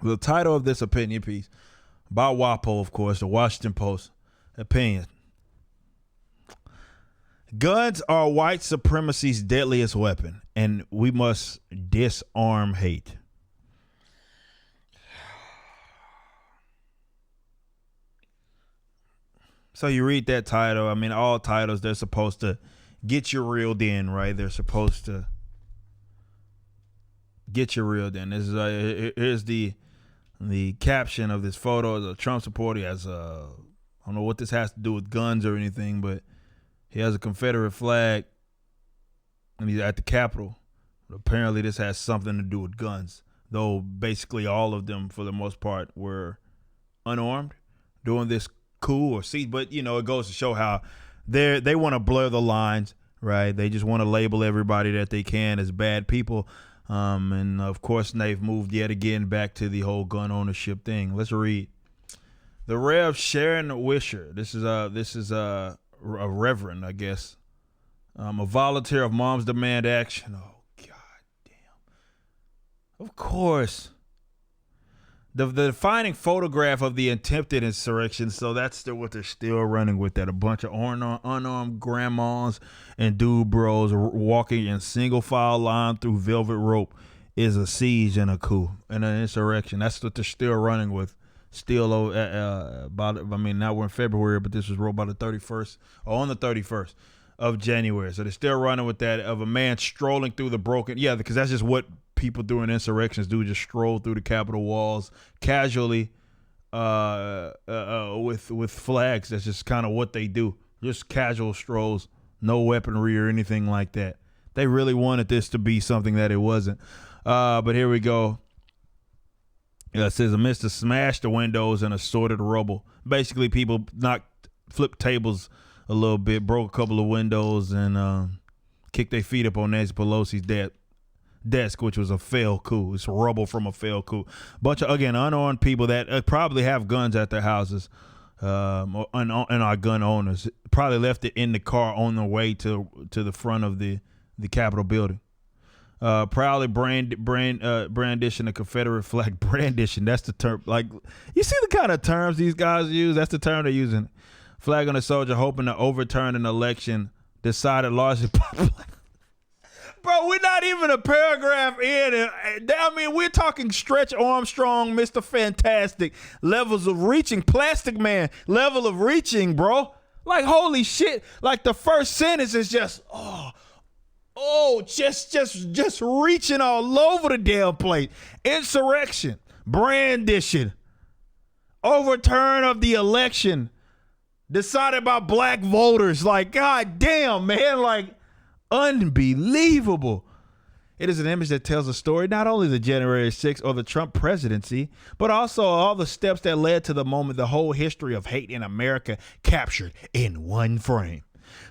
The title of this opinion piece by WAPO, of course, the Washington Post opinion. Guns are white supremacy's deadliest weapon, and we must disarm hate. So you read that title. I mean, all titles, they're supposed to get you reeled in, right? They're supposed to get you reeled in. This is here's the caption of this photo. The Trump supporter has I don't know what this has to do with guns or anything, but he has a Confederate flag, and he's at the Capitol. But apparently, this has something to do with guns, though basically all of them, for the most part, were unarmed during this coup or siege. But you know, it goes to show how they want to blur the lines, right? They just want to label everybody that they can as bad people. And of course, they've moved yet again back to the whole gun ownership thing. Let's read. The Rev Sharon Wisher. This is a reverend, I guess. A volunteer of Moms Demand Action. Oh, God damn. Of course. The defining photograph of the attempted insurrection, so that's still what they're still running with, that a bunch of unarmed grandmas and dude bros walking in single file line through velvet rope is a siege and a coup and an insurrection. That's what they're still running with. Still about, I mean, now we're in February, but this was wrote by the 31st, or on the 31st of January. So they're still running with that of a man strolling through the broken, yeah, because that's just what people during insurrections do, just stroll through the Capitol walls casually with flags. That's just kind of what they do. Just casual strolls, no weaponry or anything like that. They really wanted this to be something that it wasn't. But here we go. It says, amidst the smashed windows and assorted rubble. Basically, people flipped tables a little bit, broke a couple of windows, and kicked their feet up on Nancy Pelosi's desk, which was a failed coup. It's rubble from a failed coup. Bunch of, again, unarmed people that probably have guns at their houses, and are gun owners. Probably left it in the car on the way to the front of the Capitol building. Proudly brandishing a Confederate flag. Brandishing, that's the term. Like, you see the kind of terms these guys use? That's the term they're using. Flag on a soldier hoping to overturn an election decided largely. Bro, we're not even a paragraph in. I mean, we're talking Stretch Armstrong, Mr. Fantastic levels of reaching, Plastic Man level of reaching, bro. Like, holy shit. Like, the first sentence is just, just reaching all over the damn place. Insurrection, brandishing, overturn of the election, decided by black voters. Like, god damn, man, like, unbelievable. It is an image that tells a story not only of the January 6th or the Trump presidency, but also all the steps that led to the moment, the whole history of hate in America captured in one frame.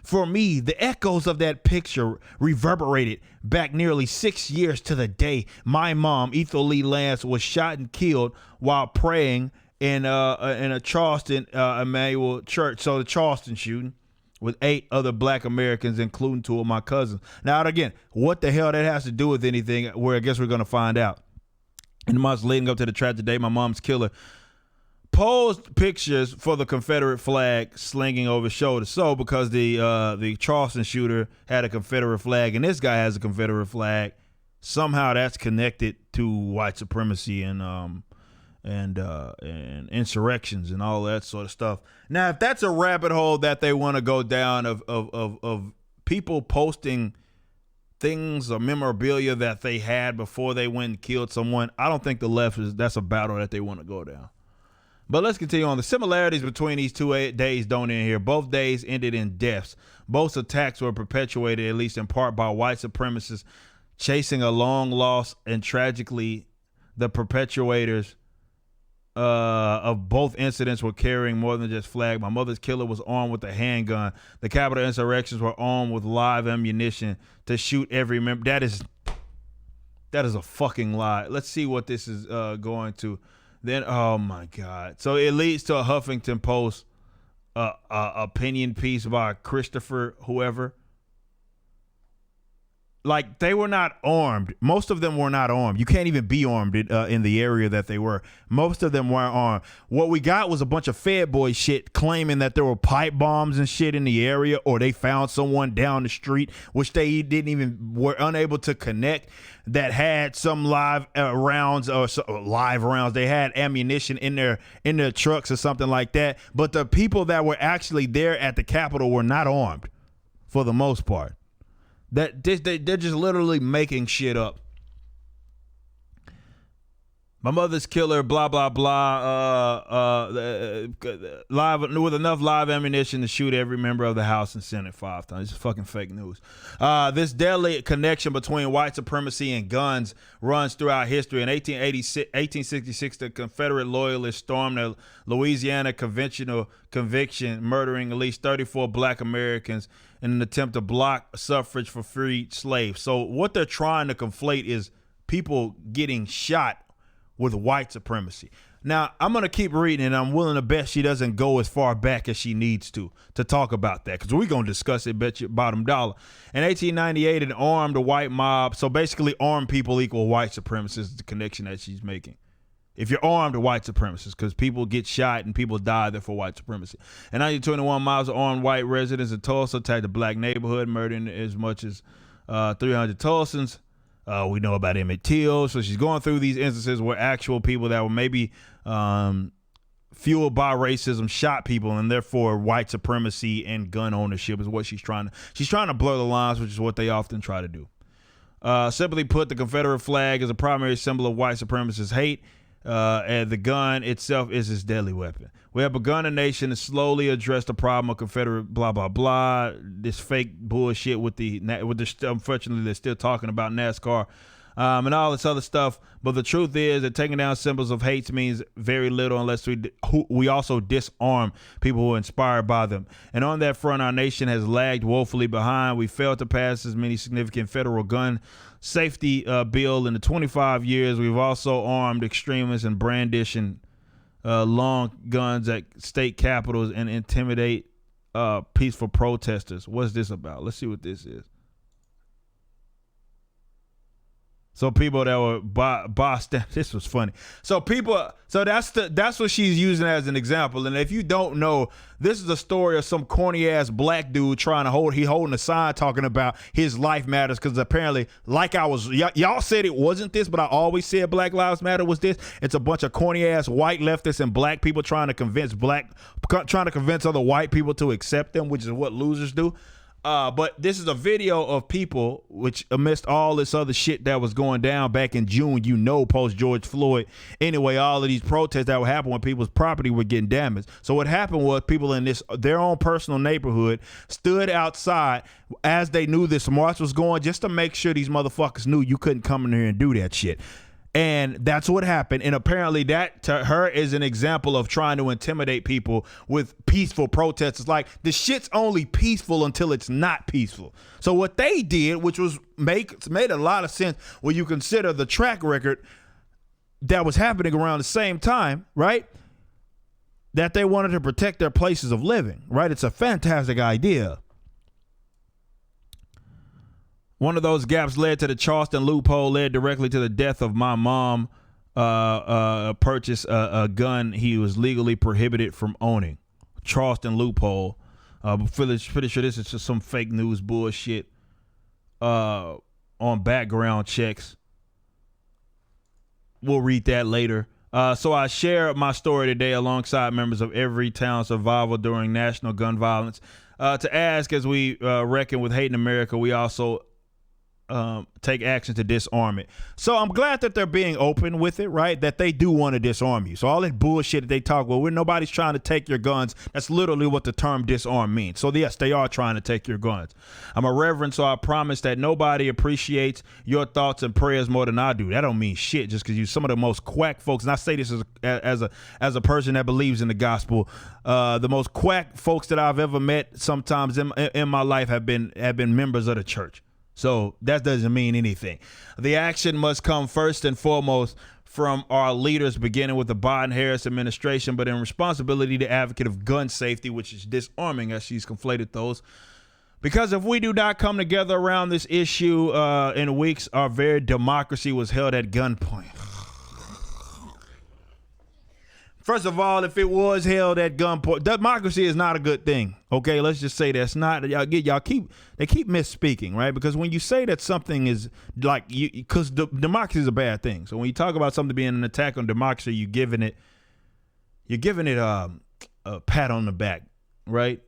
For me, the echoes of that picture reverberated back nearly 6 years to the day my mom, Ethel Lee Lance, was shot and killed while praying in a Charleston Emmanuel Church. So the Charleston shooting with 8 other black Americans, including 2 of my cousins. Now, again, what the hell that has to do with anything? Where I guess we're going to find out. In the months leading up to the tragic day, my mom's killer posed pictures for the Confederate flag slinging over his shoulder. So because the Charleston shooter had a Confederate flag and this guy has a Confederate flag, somehow that's connected to white supremacy and insurrections and all that sort of stuff. Now, if that's a rabbit hole that they want to go down of people posting things or memorabilia that they had before they went and killed someone, I don't think the left that's a battle that they want to go down. But let's continue on. The similarities between these 2 days don't end here. Both days ended in deaths. Both attacks were perpetuated, at least in part, by white supremacists chasing a long lost, and tragically, the perpetuators of both incidents were carrying more than just flag. My mother's killer was armed with a handgun. The Capitol insurrections were armed with live ammunition to shoot every member. That is a fucking lie. Let's see what this is going to. Then, oh my God. So it leads to a Huffington Post opinion piece by Christopher whoever. like they were not armed. Most of them were not armed. You can't even be armed in the area that they were. Most of them weren't armed. What we got was a bunch of Fed boy shit claiming that there were pipe bombs and shit in the area, or they found someone down the street, which they were unable to connect, that had some live rounds or live rounds. They had ammunition in their trucks or something like that. But the people that were actually there at the Capitol were not armed for the most part. They're just literally making shit up. My mother's killer, blah blah blah. Live with enough live ammunition to shoot every member of the House and Senate 5 times. It's fucking fake news. This deadly connection between white supremacy and guns runs throughout history. In 1866, the Confederate loyalists stormed the Louisiana conviction, murdering at least 34 black Americans in an attempt to block suffrage for freed slaves. So what they're trying to conflate is people getting shot with white supremacy. Now, I'm going to keep reading, and I'm willing to bet she doesn't go as far back as she needs to talk about that, because we're going to discuss it, bet you bottom dollar. In 1898, an armed white mob, so basically armed people equal white supremacists, is the connection that she's making. If you're armed, white supremacists, because people get shot and people die there for white supremacy. In 1921, mobs of armed white residents in Tulsa attacked a black neighborhood, murdering as much as 300 Tulsans. We know about Emmett Till. So she's going through these instances where actual people that were maybe fueled by racism shot people, and therefore white supremacy and gun ownership is what she's trying to blur the lines, which is what they often try to do. Simply put, the Confederate flag is a primary symbol of white supremacist hate. And the gun itself is its deadly weapon. We have begun a nation to slowly address the problem of Confederate blah blah blah. This fake bullshit with the unfortunately they're still talking about NASCAR and all this other stuff. But the truth is that taking down symbols of hate means very little unless we also disarm people who are inspired by them. And on that front, our nation has lagged woefully behind. We failed to pass as many significant federal gun safety bill in the 25 years. We've also armed extremists and brandishing long guns at state capitals and intimidate peaceful protesters. What's this about? Let's see what this is. So people that were Boston, this was funny. So that's what she's using as an example. And if you don't know, this is a story of some corny ass black dude holding a sign talking about his life matters, because apparently, y'all said it wasn't this, but I always said Black Lives Matter was this. It's a bunch of corny ass white leftists and black people trying to convince other white people to accept them, which is what losers do. But this is a video of people, which amidst all this other shit that was going down back in June, post George Floyd. Anyway, all of these protests that were happening when people's property were getting damaged. So what happened was people in their own personal neighborhood stood outside as they knew this march was going, just to make sure these motherfuckers knew you couldn't come in here and do that shit. And that's what happened. And apparently that to her is an example of trying to intimidate people with peaceful protests. It's like the shit's only peaceful until it's not peaceful. So what they did, which was made a lot of sense when you consider the track record that was happening around the same time, right? That they wanted to protect their places of living, right? It's a fantastic idea. One of those gaps led to the Charleston loophole, led directly to the death of my mom. Purchased a gun he was legally prohibited from owning. Charleston loophole. Pretty sure this is just some fake news bullshit on background checks. We'll read that later. So I share my story today alongside members of Everytown Survival during National Gun Violence to ask, as we reckon with hate in America, we also take action to disarm it. So I'm glad that they're being open with it, right? That they do want to disarm you. So all that bullshit that they talk about, nobody's trying to take your guns. That's literally what the term disarm means. So yes, they are trying to take your guns. I'm a reverend, so I promise that nobody appreciates your thoughts and prayers more than I do. That don't mean shit just because you're some of the most quack folks. And I say this as a person that believes in the gospel. The most quack folks that I've ever met sometimes in my life have been members of the church. So that doesn't mean anything. The action must come first and foremost from our leaders, beginning with the Biden-Harris administration, but in responsibility to advocate of gun safety, which is disarming, as she's conflated those, Because if we do not come together around this issue in weeks, our very democracy was held at gunpoint. First of all, if it was held at gunpoint, democracy is not a good thing. Okay, let's just say that's not. They keep misspeaking, right? Because when you say that something is like because democracy is a bad thing. So when you talk about something being an attack on democracy, you're giving it a pat on the back, right?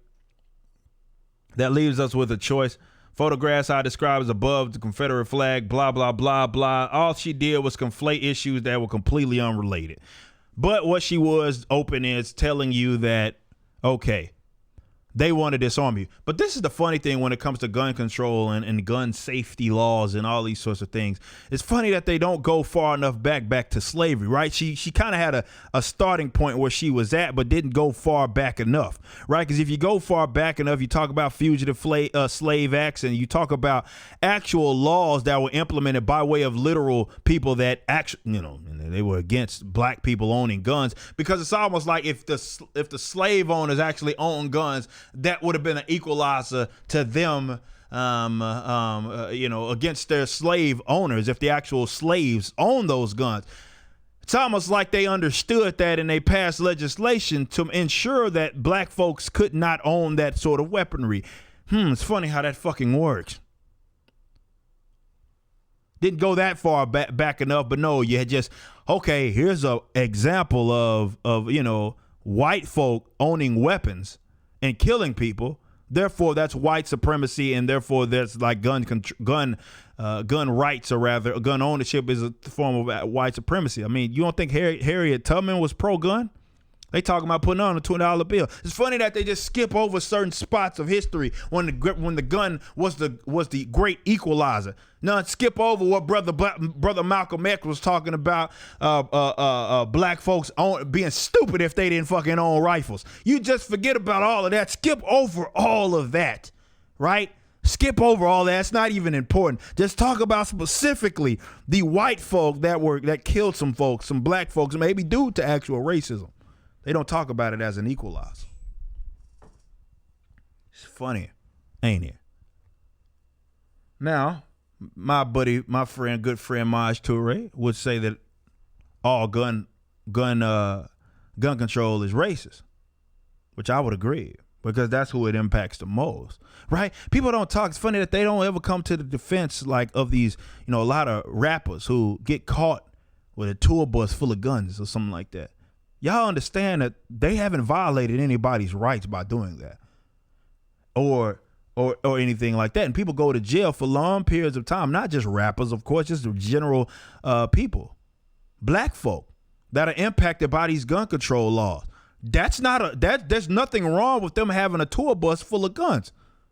That leaves us with a choice. Photographs I described as above the Confederate flag, blah, blah, blah, blah. All she did was conflate issues that were completely unrelated. But what she was open is telling you that, okay, they want to disarm you. But this is the funny thing when it comes to gun control and gun safety laws and all these sorts of things. It's funny that they don't go far enough back to slavery, right? She kind of had a starting point where she was at, but didn't go far back enough, right? Because if you go far back enough, you talk about fugitive slave acts and you talk about actual laws that were implemented by way of literal people that actually, they were against black people owning guns, because it's almost like if the slave owners actually owned guns, that would have been an equalizer to them, against their slave owners if the actual slaves own those guns. It's almost like they understood that and they passed legislation to ensure that black folks could not own that sort of weaponry. It's funny how that fucking works. Didn't go that far back enough, but no, you had just, okay, here's an example of white folk owning weapons and killing people. Therefore, that's white supremacy, and therefore that's like gun rights, or rather, gun ownership is a form of white supremacy. I mean, you don't think Harriet Tubman was pro-gun? They talking about putting on a $20 bill. It's funny that they just skip over certain spots of history when the gun was the great equalizer. Now skip over what brother Malcolm X was talking about. Black folks being stupid if they didn't fucking own rifles. You just forget about all of that. Skip over all of that, right? Skip over all that. It's not even important. Just talk about specifically the white folk that killed some folks, some black folks, maybe due to actual racism. They don't talk about it as an equalizer. It's funny, ain't it? Now, my buddy, my friend, good friend Maj Toure would say that all gun control is racist, which I would agree, because that's who it impacts the most, right? People don't talk. It's funny that they don't ever come to the defense like of these, a lot of rappers who get caught with a tour bus full of guns or something like that. Y'all understand that they haven't violated anybody's rights by doing that, or anything like that. And people go to jail for long periods of time. Not just rappers, of course, just general people, black folk that are impacted by these gun control laws. There's nothing wrong with them having a tour bus full of guns.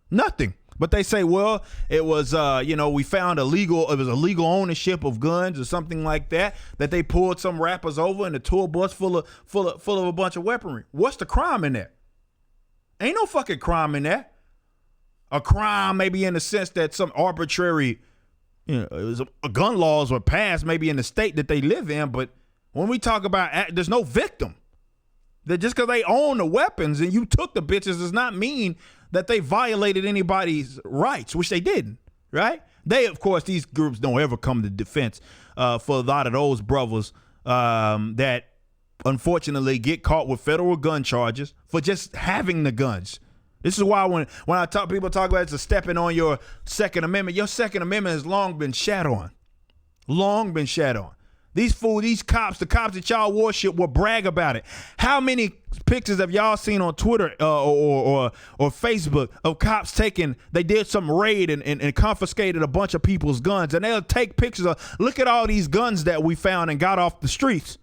Nothing. But they say, well, it was, we found it was a legal ownership of guns or something like that they pulled some rappers over in a tour bus full of a bunch of weaponry. What's the crime in that? Ain't no fucking crime in that. A crime maybe in the sense that some arbitrary, gun laws were passed maybe in the state that they live in. But when we talk about, there's no victim. That just because they own the weapons and you took the bitches does not mean that they violated anybody's rights, which they didn't, right? They, of course, these groups don't ever come to defense for a lot of those brothers that unfortunately get caught with federal gun charges for just having the guns. This is why when people talk about it's a stepping on your Second Amendment, your Second Amendment has long been shat on. Long been shat on. The cops that y'all worship will brag about it. How many pictures have y'all seen on Twitter or Facebook of cops they did some raid and confiscated a bunch of people's guns, and they'll take pictures of, look at all these guns that we found and got off the streets.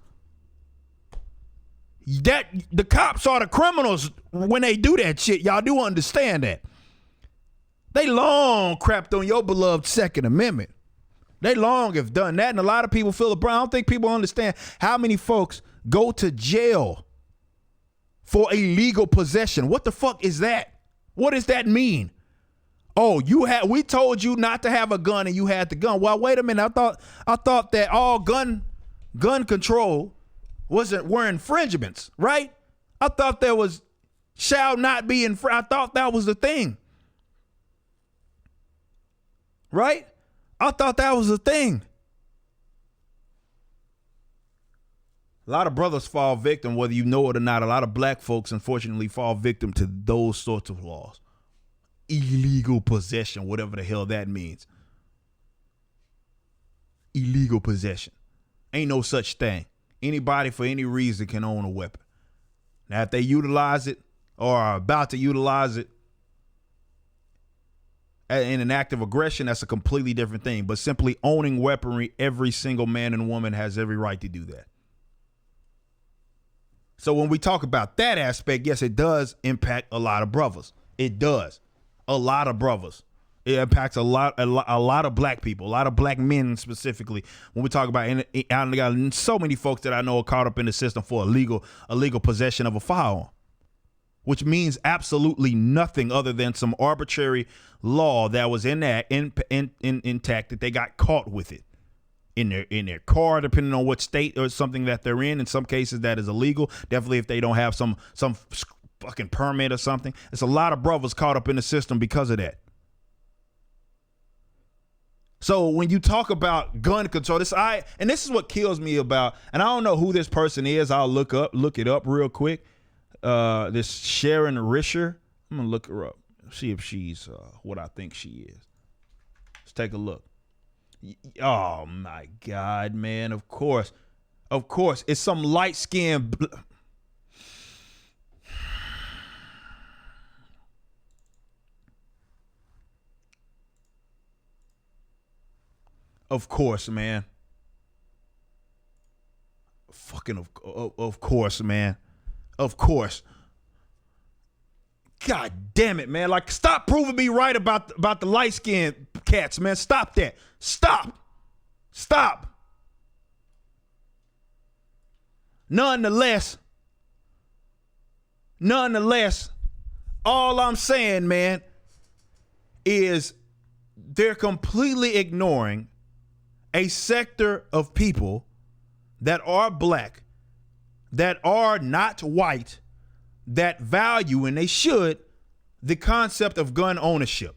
That the cops are the criminals when they do that shit. Y'all do understand that. They long crapped on your beloved Second Amendment. They long have done that, and a lot of people feel I don't think people understand how many folks go to jail for illegal possession. What the fuck is that? What does that mean? Oh, we told you not to have a gun and you had the gun. Well, wait a minute. I thought that all gun control were infringements, right? I thought there was shall not be I thought that was the thing. right? I thought that was a thing. A lot of brothers fall victim, whether you know it or not. A lot of black folks, unfortunately, fall victim to those sorts of laws. Illegal possession, whatever the hell that means. Illegal possession. Ain't no such thing. Anybody for any reason can own a weapon. Now, if they utilize it or are about to utilize it in an act of aggression, that's a completely different thing. But simply owning weaponry, every single man and woman has every right to do that. So when we talk about that aspect, yes, it does impact a lot of brothers. It does. A lot of brothers. It impacts a lot of black people, a lot of black men specifically. When we talk about, and I got so many folks that I know are caught up in the system for illegal possession of a firearm, which means absolutely nothing other than some arbitrary law that was intact that they got caught with it in their car, depending on what state or something that they're in. In some cases, that is illegal. Definitely, if they don't have some fucking permit or something. It's a lot of brothers caught up in the system because of that. So when you talk about gun control, this is what kills me about, and I don't know who this person is. I'll look it up real quick. This Sharon Risher. I'm gonna look her up, see if she's what I think she is. Let's take a look. Oh my God, man! Of course, it's some light skinned. Of course, man. Fucking of course, man. Of course. God damn it, man. Like, stop proving me right about the light-skinned cats, man. Stop that. Stop. Nonetheless, all I'm saying, man, is they're completely ignoring a sector of people that are black, that are not white, that value, and they should, the concept of gun ownership.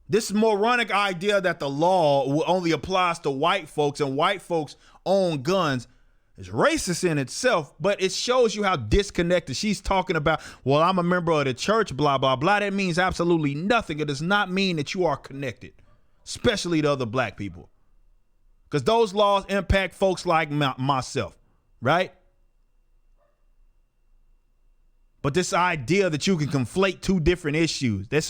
This moronic idea that the law only applies to white folks and white folks own guns is racist in itself, but it shows you how disconnected. She's talking about, well, I'm a member of the church, blah, blah, blah. That means absolutely nothing. It does not mean that you are connected, especially to other black people. Because those laws impact folks like myself, right? But this idea that you can conflate two different issues, that's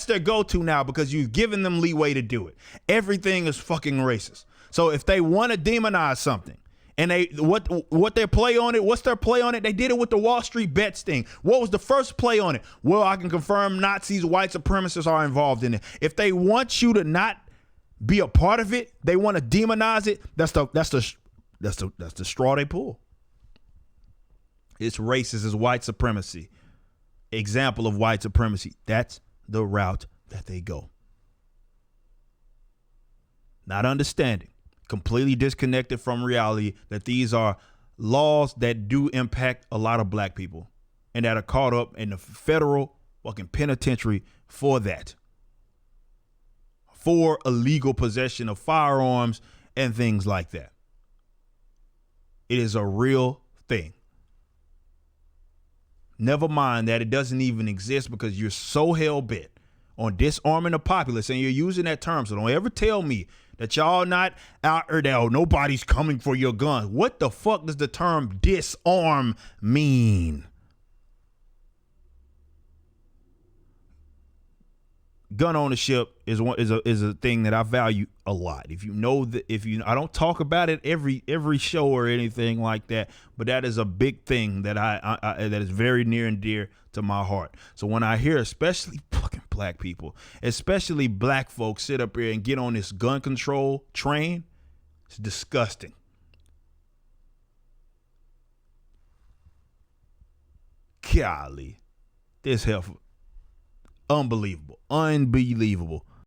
their go-to now, because you've given them leeway to do it. Everything is fucking racist. So if they want to demonize something, and what's their play on it? They did it with the Wall Street bets thing. What was the first play on it? Well, I can confirm Nazis, white supremacists are involved in it. If they want you to not be a part of it, they want to demonize it. That's the straw they pull. It's racist, it's white supremacy. Example of white supremacy. That's the route that they go. Not understanding, completely disconnected from reality, that these are laws that do impact a lot of black people and that are caught up in the federal fucking penitentiary for that. For illegal possession of firearms and things like that. It is a real thing. Never mind that it doesn't even exist, because you're so hell-bent on disarming the populace, and you're using that term. So don't ever tell me that y'all not out there, that nobody's coming for your gun. What the fuck does the term disarm mean? Gun ownership is a thing that I value a lot. I don't talk about it every show or anything like that, but that is a big thing that that is very near and dear to my heart. So when I hear, especially fucking black people, especially black folks, sit up here and get on this gun control train, it's disgusting. Golly, this hell. Unbelievable.